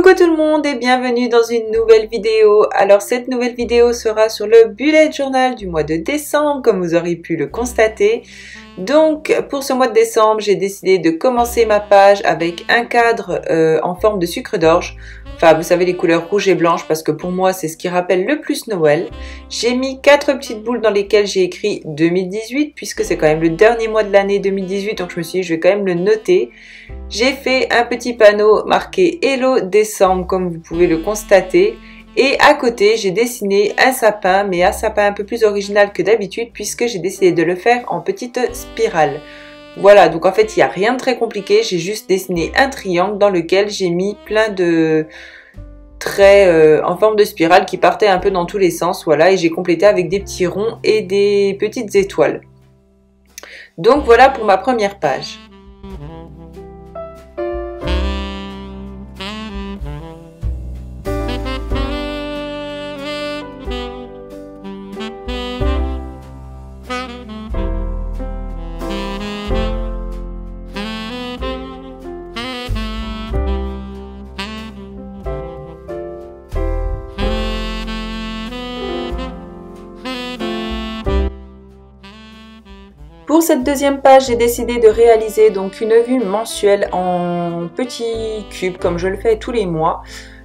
Coucou tout le monde et bienvenue dans une nouvelle vidéo. Alors cette nouvelle vidéo sera sur le bullet journal du mois de décembre comme vous aurez pu le constater. Donc pour ce mois de décembre j'ai décidé de commencer ma page avec un cadre en forme de sucre d'orge. Enfin vous savez les couleurs rouge et blanche parce que pour moi c'est ce qui rappelle le plus Noël. J'ai mis 4 petites boules dans lesquelles j'ai écrit 2018 puisque c'est quand même le dernier mois de l'année 2018 donc je me suis dit je vais quand même le noter. J'ai fait un petit panneau marqué Hello décembre comme vous pouvez le constater. Et à côté, j'ai dessiné un sapin, mais un sapin un peu plus original que d'habitude puisque j'ai décidé de le faire en petite spirale. Voilà, donc en fait, il n'y a rien de très compliqué. J'ai juste dessiné un triangle dans lequel j'ai mis plein de traits en forme de spirale qui partaient un peu dans tous les sens. Voilà, et j'ai complété avec des petits ronds et des petites étoiles. Donc voilà pour ma première page. Pour cette deuxième page, j'ai décidé de réaliser donc une vue mensuelle en petits cubes comme je le fais tous les mois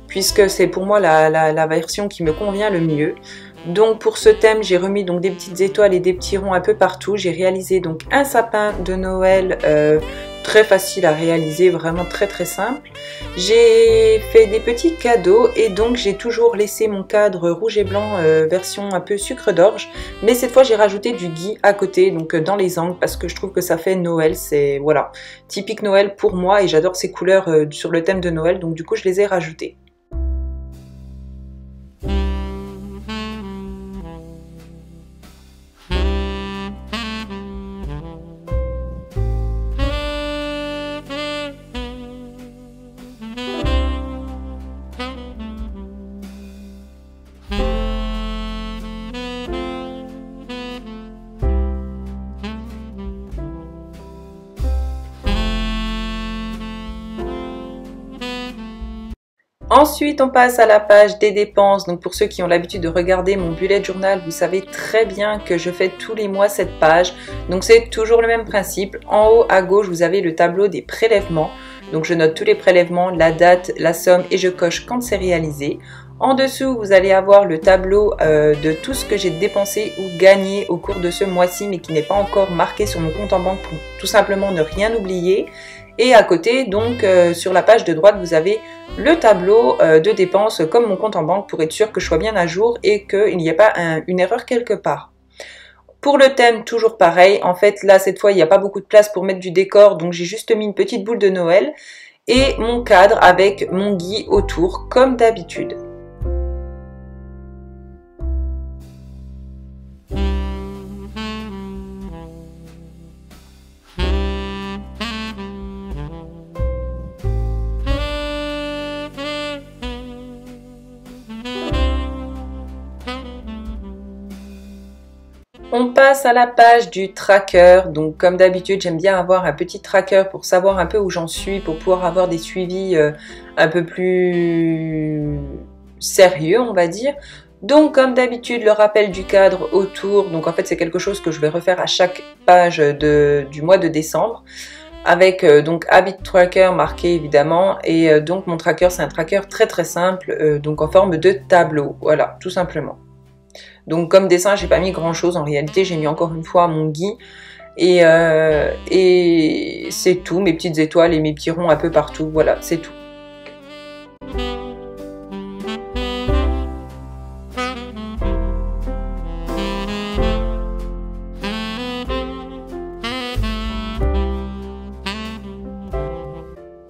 puisque c'est pour moi la version qui me convient le mieux. Donc pour ce thème, j'ai remis donc des petites étoiles et des petits ronds un peu partout. J'ai réalisé donc un sapin de Noël très facile à réaliser, vraiment très simple. J'ai fait des petits cadeaux et donc j'ai toujours laissé mon cadre rouge et blanc version un peu sucre d'orge. Mais cette fois j'ai rajouté du gui à côté, donc dans les angles parce que je trouve que ça fait Noël. C'est voilà, typique Noël pour moi et j'adore ces couleurs sur le thème de Noël. Donc du coup je les ai rajoutées. Ensuite, on passe à la page des dépenses. Donc pour ceux qui ont l'habitude de regarder mon bullet journal, vous savez très bien que je fais tous les mois cette page. Donc c'est toujours le même principe. En haut à gauche, vous avez le tableau des prélèvements. Donc je note tous les prélèvements, la date, la somme et je coche quand c'est réalisé. En dessous, vous allez avoir le tableau de tout ce que j'ai dépensé ou gagné au cours de ce mois-ci, mais qui n'est pas encore marqué sur mon compte en banque pour tout simplement ne rien oublier. Et à côté, donc sur la page de droite, vous avez le tableau de dépenses comme mon compte en banque pour être sûr que je sois bien à jour et qu'il n'y ait pas une erreur quelque part. Pour le thème, toujours pareil. En fait, là, cette fois, il n'y a pas beaucoup de place pour mettre du décor, donc j'ai juste mis une petite boule de Noël et mon cadre avec mon gui autour, comme d'habitude. On passe à la page du tracker, donc comme d'habitude j'aime bien avoir un petit tracker pour savoir un peu où j'en suis, pour pouvoir avoir des suivis un peu plus sérieux on va dire. Donc comme d'habitude le rappel du cadre autour, donc en fait c'est quelque chose que je vais refaire à chaque page du mois de décembre. Avec donc Habit Tracker marqué évidemment et donc mon tracker c'est un tracker très simple donc en forme de tableau, voilà tout simplement. Donc comme dessin, j'ai pas mis grand chose en réalité, j'ai mis encore une fois mon gui et c'est tout, mes petites étoiles et mes petits ronds un peu partout, voilà, c'est tout.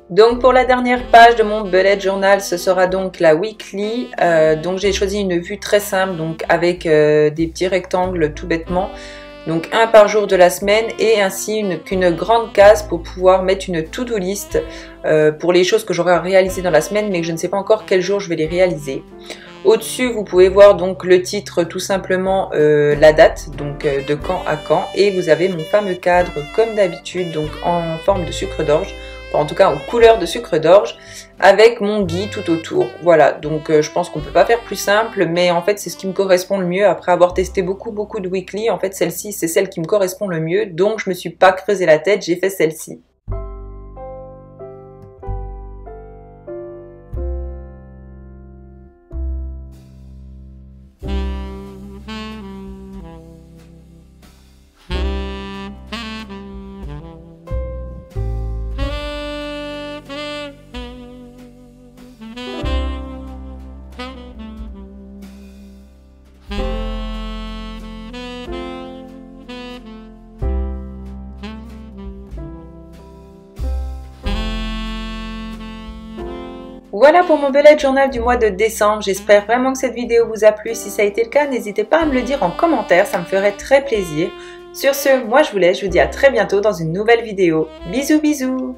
Donc pour la dernière page de mon bullet journal, ce sera donc la weekly. Donc j'ai choisi une vue très simple, donc avec des petits rectangles tout bêtement. Donc un par jour de la semaine et ainsi qu'une grande case pour pouvoir mettre une to-do list pour les choses que j'aurai à réaliser dans la semaine mais que je ne sais pas encore quel jour je vais les réaliser. Au-dessus, vous pouvez voir donc le titre, tout simplement la date, donc de quand à quand. Et vous avez mon fameux cadre, comme d'habitude, donc en forme de sucre d'orge, en tout cas en couleur de sucre d'orge, avec mon gui tout autour. Voilà, donc je pense qu'on peut pas faire plus simple, mais en fait c'est ce qui me correspond le mieux. Après avoir testé beaucoup de weekly, en fait celle-ci c'est celle qui me correspond le mieux, donc je me suis pas creusé la tête, j'ai fait celle-ci. Voilà pour mon bullet journal du mois de décembre. J'espère vraiment que cette vidéo vous a plu. Si ça a été le cas, n'hésitez pas à me le dire en commentaire, ça me ferait très plaisir. Sur ce, moi je vous laisse, je vous dis à très bientôt dans une nouvelle vidéo. Bisous bisous!